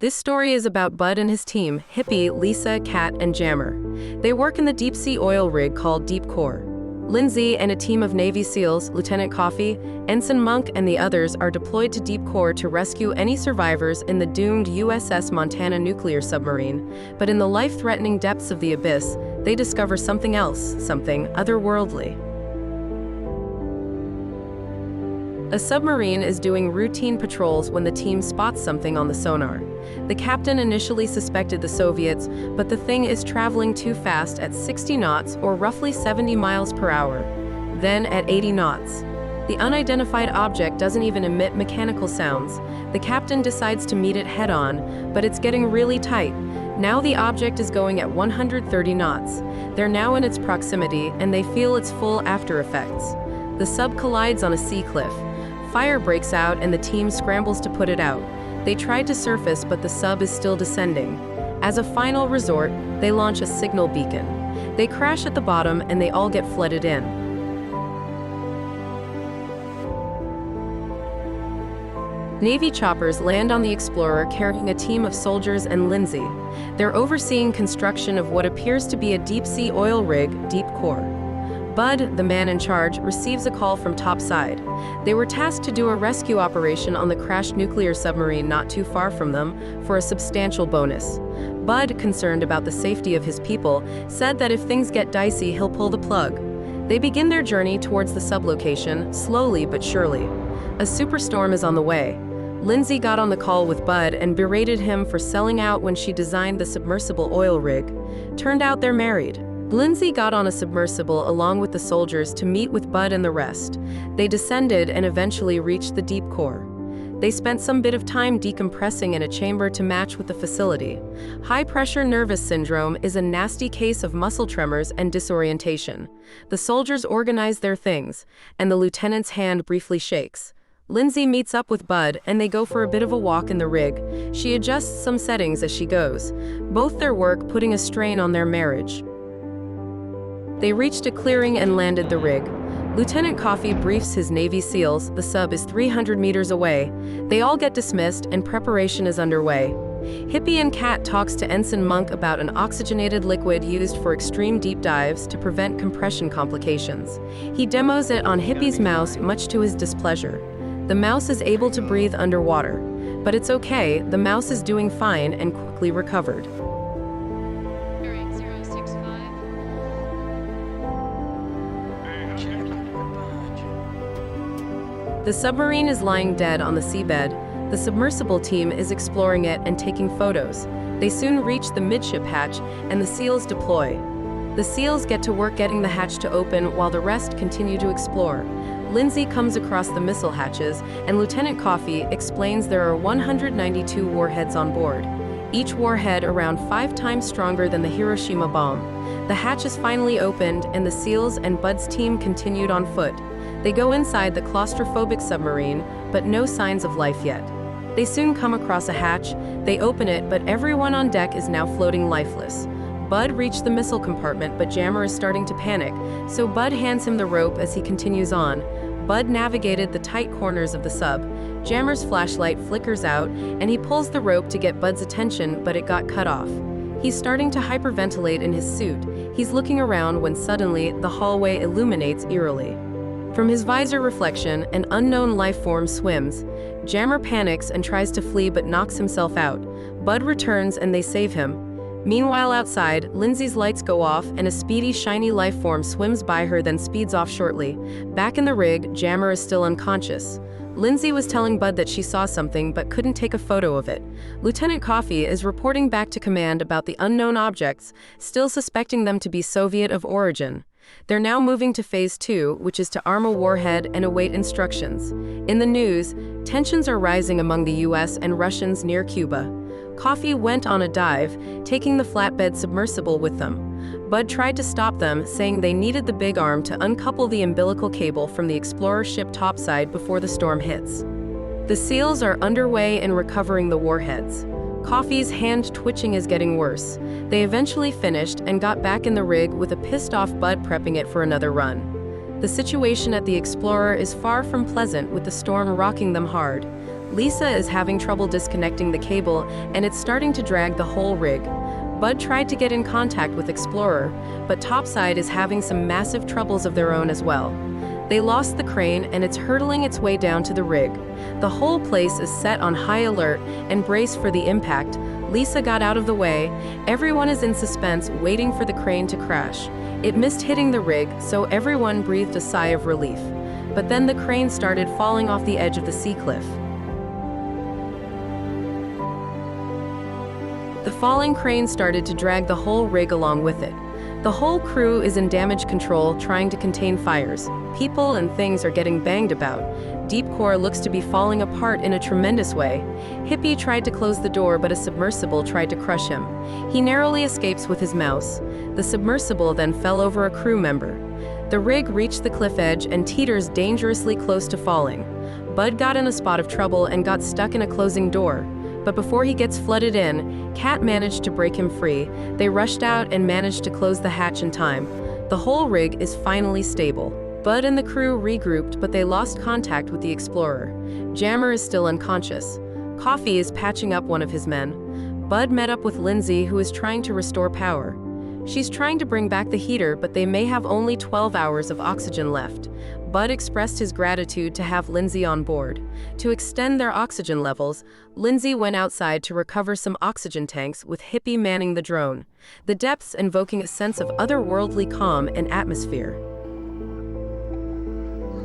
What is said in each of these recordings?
This story is about Bud and his team, Hippie, Lisa, Kat, and Jammer. They work in the deep-sea oil rig called Deep Core. Lindsey and a team of Navy SEALs, Lieutenant Coffee, Ensign Monk, and the others are deployed to Deep Core to rescue any survivors in the doomed USS Montana nuclear submarine. But in the life-threatening depths of the abyss, they discover something else, something otherworldly. A submarine is doing routine patrols when the team spots something on the sonar. The captain initially suspected the Soviets, but the thing is traveling too fast at 60 knots or roughly 70 miles per hour. Then at 80 knots. The unidentified object doesn't even emit mechanical sounds. The captain decides to meet it head-on, but it's getting really tight. Now the object is going at 130 knots. They're now in its proximity, and they feel its full after effects. The sub collides on a sea cliff. Fire breaks out and the team scrambles to put it out. They tried to surface, but the sub is still descending. As a final resort, they launch a signal beacon. They crash at the bottom and they all get flooded in. Navy choppers land on the Explorer carrying a team of soldiers and Lindsey. They're overseeing construction of what appears to be a deep-sea oil rig, Deep Core. Bud, the man in charge, receives a call from topside. They were tasked to do a rescue operation on the crashed nuclear submarine not too far from them for a substantial bonus. Bud, concerned about the safety of his people, said that if things get dicey, he'll pull the plug. They begin their journey towards the sublocation, slowly but surely. A superstorm is on the way. Lindsey got on the call with Bud and berated him for selling out when she designed the submersible oil rig. Turned out they're married. Lindsey got on a submersible along with the soldiers to meet with Bud and the rest. They descended and eventually reached the Deep Core. They spent some bit of time decompressing in a chamber to match with the facility. High-pressure nervous syndrome is a nasty case of muscle tremors and disorientation. The soldiers organize their things, and the lieutenant's hand briefly shakes. Lindsey meets up with Bud and they go for a bit of a walk in the rig. She adjusts some settings as she goes. Both their work putting a strain on their marriage. They reached a clearing and landed the rig. Lieutenant Coffee briefs his Navy SEALs. The sub is 300 meters away. They all get dismissed and preparation is underway. Hippie and Kat talks to Ensign Monk about an oxygenated liquid used for extreme deep dives to prevent compression complications. He demos it on Hippie's mouse, much to his displeasure. The mouse is able to breathe underwater. But it's okay, the mouse is doing fine and quickly recovered. The submarine is lying dead on the seabed. The submersible team is exploring it and taking photos. They soon reach the midship hatch, and the SEALs deploy. The SEALs get to work getting the hatch to open while the rest continue to explore. Lindsey comes across the missile hatches, and Lieutenant Coffee explains there are 192 warheads on board, each warhead around 5 times stronger than the Hiroshima bomb. The hatch is finally opened, and the SEALs and Bud's team continued on foot. They go inside the claustrophobic submarine, but no signs of life yet. They soon come across a hatch. They open it, but everyone on deck is now floating lifeless. Bud reached the missile compartment, but Jammer is starting to panic, so Bud hands him the rope as he continues on. Bud navigated the tight corners of the sub. Jammer's flashlight flickers out, and he pulls the rope to get Bud's attention, but it got cut off. He's starting to hyperventilate in his suit. He's looking around when suddenly the hallway illuminates eerily. From his visor reflection, an unknown life form swims. Jammer panics and tries to flee but knocks himself out. Bud returns and they save him. Meanwhile outside, Lindsey's lights go off and a speedy, shiny life form swims by her then speeds off shortly. Back in the rig, Jammer is still unconscious. Lindsey was telling Bud that she saw something but couldn't take a photo of it. Lieutenant Coffee is reporting back to command about the unknown objects, still suspecting them to be Soviet of origin. They're now moving to Phase 2, which is to arm a warhead and await instructions. In the news, tensions are rising among the US and Russians near Cuba. Coffee went on a dive, taking the flatbed submersible with them. Bud tried to stop them, saying they needed the big arm to uncouple the umbilical cable from the Explorer ship topside before the storm hits. The SEALs are underway in recovering the warheads. Coffee's hand twitching is getting worse. They eventually finished and got back in the rig with a pissed-off Bud prepping it for another run. The situation at the Explorer is far from pleasant, with the storm rocking them hard. Lisa is having trouble disconnecting the cable, and it's starting to drag the whole rig. Bud tried to get in contact with Explorer, but Topside is having some massive troubles of their own as well. They lost the crane, and it's hurtling its way down to the rig. The whole place is set on high alert and braced for the impact. Lisa got out of the way. Everyone is in suspense, waiting for the crane to crash. It missed hitting the rig, so everyone breathed a sigh of relief. But then the crane started falling off the edge of the sea cliff. The falling crane started to drag the whole rig along with it. The whole crew is in damage control, trying to contain fires. People and things are getting banged about. Deep core looks to be falling apart in a tremendous way. Hippie tried to close the door, but a submersible tried to crush him. He narrowly escapes with his mouse. The submersible then fell over a crew member. The rig reached the cliff edge and teeters dangerously close to falling. Bud got in a spot of trouble and got stuck in a closing door. But before he gets flooded in, Kat managed to break him free. They rushed out and managed to close the hatch in time. The whole rig is finally stable. Bud and the crew regrouped, but they lost contact with the Explorer. Jammer is still unconscious. Coffee is patching up one of his men. Bud met up with Lindsey, who is trying to restore power. She's trying to bring back the heater, but they may have only 12 hours of oxygen left. Bud expressed his gratitude to have Lindsey on board. To extend their oxygen levels, Lindsey went outside to recover some oxygen tanks, with Hippie manning the drone, the depths invoking a sense of otherworldly calm and atmosphere.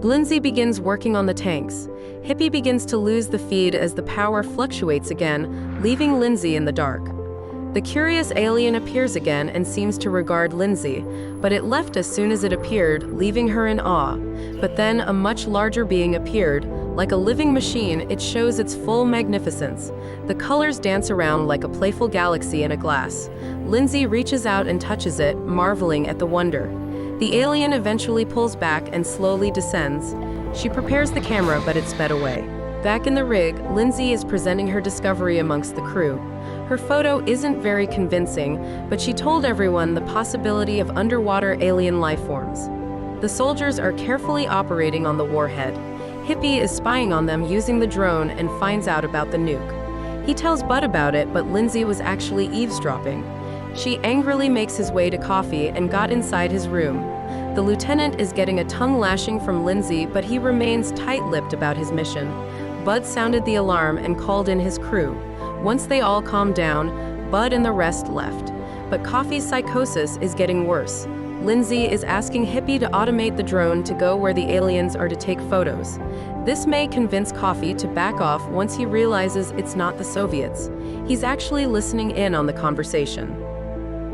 Lindsey begins working on the tanks. Hippie begins to lose the feed as the power fluctuates again, leaving Lindsey in the dark. The curious alien appears again and seems to regard Lindsey, but it left as soon as it appeared, leaving her in awe. But then a much larger being appeared. Like a living machine, it shows its full magnificence. The colors dance around like a playful galaxy in a glass. Lindsey reaches out and touches it, marveling at the wonder. The alien eventually pulls back and slowly descends. She prepares the camera, but it's sped away. Back in the rig, Lindsey is presenting her discovery amongst the crew. Her photo isn't very convincing, but she told everyone the possibility of underwater alien lifeforms. The soldiers are carefully operating on the warhead. Hippie is spying on them using the drone and finds out about the nuke. He tells Bud about it, but Lindsey was actually eavesdropping. She angrily makes his way to Coffee and got inside his room. The lieutenant is getting a tongue lashing from Lindsey, but he remains tight-lipped about his mission. Bud sounded the alarm and called in his crew. Once they all calmed down, Bud and the rest left. But Coffee's psychosis is getting worse. Lindsey is asking Hippie to automate the drone to go where the aliens are to take photos. This may convince Coffee to back off once he realizes it's not the Soviets. He's actually listening in on the conversation.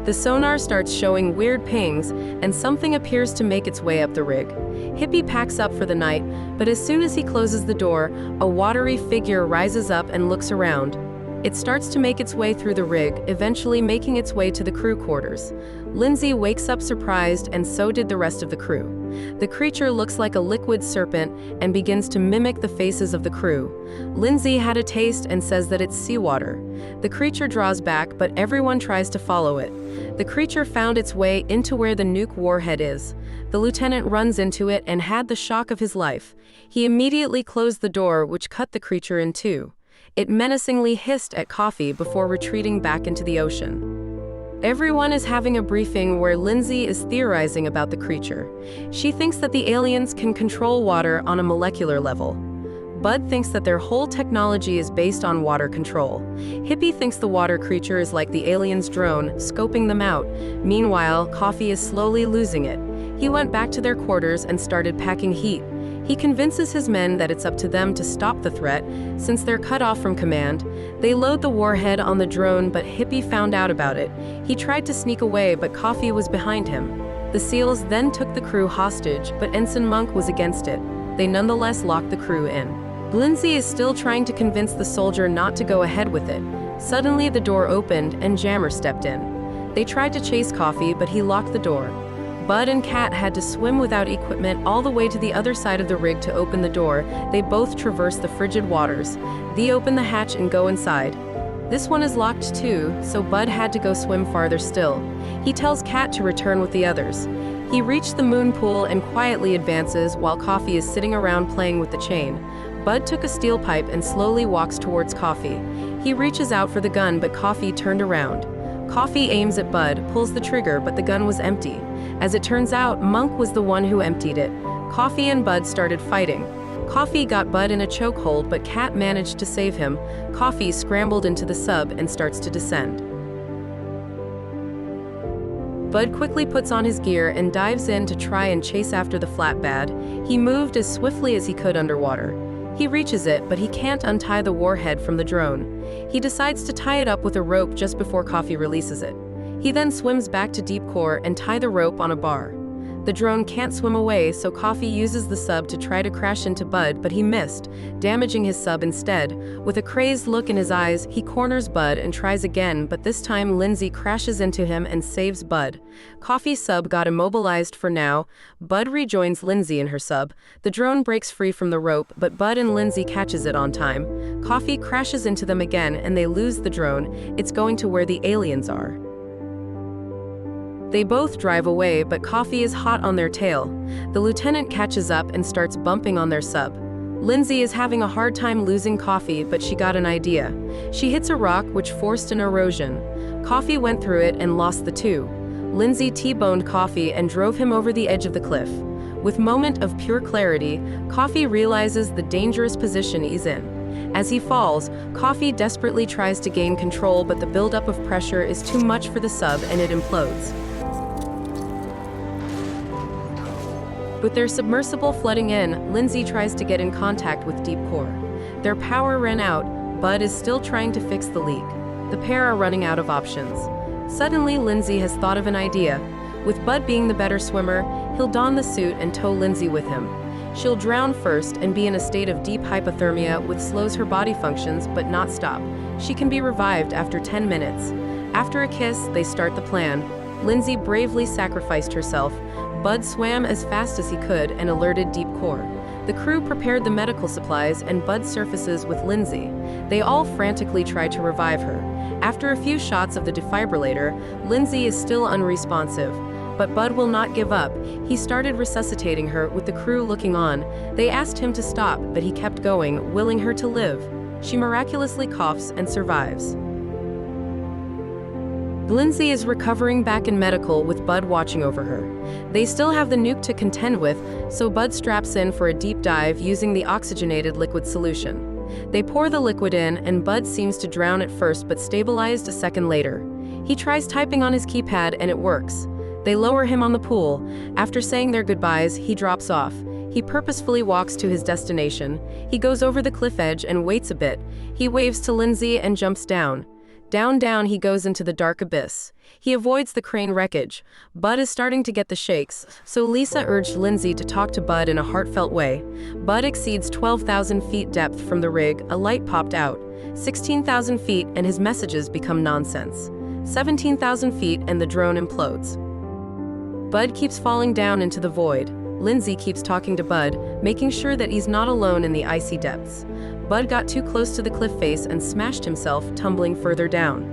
The sonar starts showing weird pings, and something appears to make its way up the rig. Hippie packs up for the night, but as soon as he closes the door, a watery figure rises up and looks around. It starts to make its way through the rig, eventually making its way to the crew quarters. Lindsey wakes up surprised, and so did the rest of the crew. The creature looks like a liquid serpent and begins to mimic the faces of the crew. Lindsey had a taste and says that it's seawater. The creature draws back, but everyone tries to follow it. The creature found its way into where the nuke warhead is. The lieutenant runs into it and had the shock of his life. He immediately closed the door, which cut the creature in two. It menacingly hissed at Coffee before retreating back into the ocean. Everyone is having a briefing where Lindsey is theorizing about the creature. She thinks that the aliens can control water on a molecular level. Bud thinks that their whole technology is based on water control. Hippie thinks the water creature is like the aliens' drone, scoping them out. Meanwhile, Coffee is slowly losing it. He went back to their quarters and started packing heat. He convinces his men that it's up to them to stop the threat, since they're cut off from command. They load the warhead on the drone, but Hippie found out about it. He tried to sneak away, but Coffee was behind him. The SEALs then took the crew hostage, but Ensign Monk was against it. They nonetheless locked the crew in. Lindsey is still trying to convince the soldier not to go ahead with it. Suddenly, the door opened and Jammer stepped in. They tried to chase Coffee, but he locked the door. Bud and Kat had to swim without equipment all the way to the other side of the rig to open the door. They both traversed the frigid waters. They open the hatch and go inside. This one is locked too, so Bud had to go swim farther still. He tells Kat to return with the others. He reached the moon pool and quietly advances while Coffee is sitting around playing with the chain. Bud took a steel pipe and slowly walks towards Coffee. He reaches out for the gun, but Coffee turned around. Coffee aims at Bud, pulls the trigger, but the gun was empty. As it turns out, Monk was the one who emptied it. Coffee and Bud started fighting. Coffee got Bud in a chokehold, but Cat managed to save him. Coffee scrambled into the sub and starts to descend. Bud quickly puts on his gear and dives in to try and chase after the flatbed. He moved as swiftly as he could underwater. He reaches it, but he can't untie the warhead from the drone. He decides to tie it up with a rope just before Coffee releases it. He then swims back to deep core and tie the rope on a bar. The drone can't swim away, so Coffee uses the sub to try to crash into Bud, but he missed, damaging his sub instead. With a crazed look in his eyes, he corners Bud and tries again, but this time Lindsey crashes into him and saves Bud. Coffee's sub got immobilized for now. Bud rejoins Lindsey in her sub. The drone breaks free from the rope, but Bud and Lindsey catches it on time. Coffee crashes into them again and they lose the drone. It's going to where the aliens are. They both drive away, but Coffee is hot on their tail. The lieutenant catches up and starts bumping on their sub. Lindsey is having a hard time losing Coffee, but she got an idea. She hits a rock, which forced an erosion. Coffee went through it and lost the two. Lindsey T-boned Coffee and drove him over the edge of the cliff. With moment of pure clarity, Coffee realizes the dangerous position he's in. As he falls, Coffee desperately tries to gain control, but the buildup of pressure is too much for the sub and it implodes. With their submersible flooding in, Lindsey tries to get in contact with deep core. Their power ran out. Bud is still trying to fix the leak. The pair are running out of options. Suddenly, Lindsey has thought of an idea. With Bud being the better swimmer, he'll don the suit and tow Lindsey with him. She'll drown first and be in a state of deep hypothermia, which slows her body functions but not stop. She can be revived after 10 minutes. After a kiss, they start the plan. Lindsey bravely sacrificed herself. Bud swam as fast as he could and alerted deep core. The crew prepared the medical supplies and Bud surfaces with Lindsey. They all frantically try to revive her. After a few shots of the defibrillator, Lindsey is still unresponsive. But Bud will not give up. He started resuscitating her with the crew looking on. They asked him to stop, but he kept going, willing her to live. She miraculously coughs and survives. Lindsey is recovering back in medical with Bud watching over her. They still have the nuke to contend with, so Bud straps in for a deep dive using the oxygenated liquid solution. They pour the liquid in, and Bud seems to drown at first but stabilized a second later. He tries typing on his keypad and it works. They lower him on the pool. After saying their goodbyes, he drops off. He purposefully walks to his destination. He goes over the cliff edge and waits a bit. He waves to Lindsey and jumps down. Down he goes into the dark abyss. He avoids the crane wreckage. Bud is starting to get the shakes, so Lisa urged Lindsey to talk to Bud in a heartfelt way. Bud exceeds 12,000 feet depth from the rig. A light popped out. 16,000 feet and his messages become nonsense. 17,000 feet and the drone implodes. Bud keeps falling down into the void. Lindsey keeps talking to Bud, making sure that he's not alone in the icy depths. Bud got too close to the cliff face and smashed himself, tumbling further down.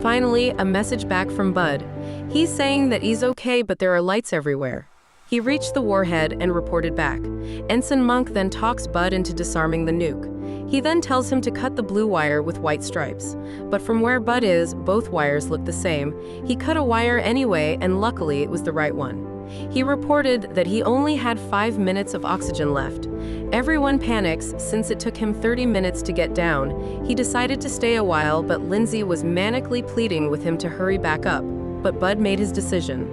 Finally, a message back from Bud. He's saying that he's okay, but there are lights everywhere. He reached the warhead and reported back. Ensign Monk then talks Bud into disarming the nuke. He then tells him to cut the blue wire with white stripes. But from where Bud is, both wires look the same. He cut a wire anyway, and luckily it was the right one. He reported that he only had 5 minutes of oxygen left. Everyone panics since it took him 30 minutes to get down. He decided to stay a while, but Lindsey was manically pleading with him to hurry back up. But Bud made his decision.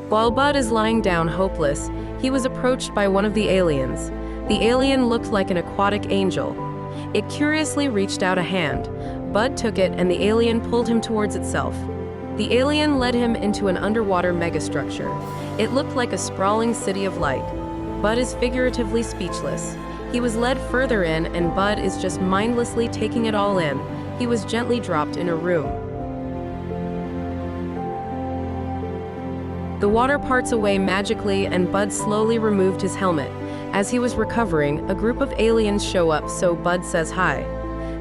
While Bud is lying down hopeless, he was approached by one of the aliens. The alien looked like an aquatic angel. It curiously reached out a hand. Bud took it and the alien pulled him towards itself. The alien led him into an underwater megastructure. It looked like a sprawling city of light. Bud is figuratively speechless. He was led further in and Bud is just mindlessly taking it all in. He was gently dropped in a room. The water parts away magically and Bud slowly removed his helmet. As he was recovering, a group of aliens show up, so Bud says hi.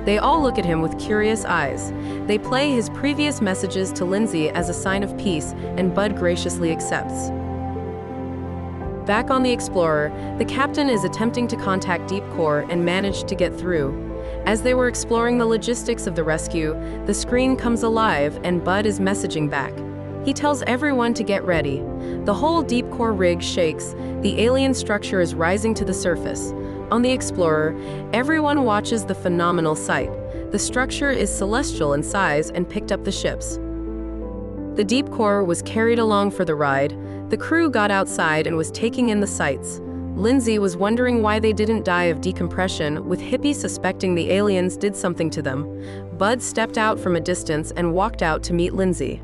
They all look at him with curious eyes. They play his previous messages to Lindsey as a sign of peace, and Bud graciously accepts. Back on the Explorer, the captain is attempting to contact Deep Core and managed to get through. As they were exploring the logistics of the rescue, the screen comes alive and Bud is messaging back. He tells everyone to get ready. The whole Deep Core rig shakes. The alien structure is rising to the surface. On the Explorer, everyone watches the phenomenal sight. The structure is celestial in size and picked up the ships. The Deep Core was carried along for the ride. The crew got outside and was taking in the sights. Lindsey was wondering why they didn't die of decompression, with Hippie suspecting the aliens did something to them. Bud stepped out from a distance and walked out to meet Lindsey.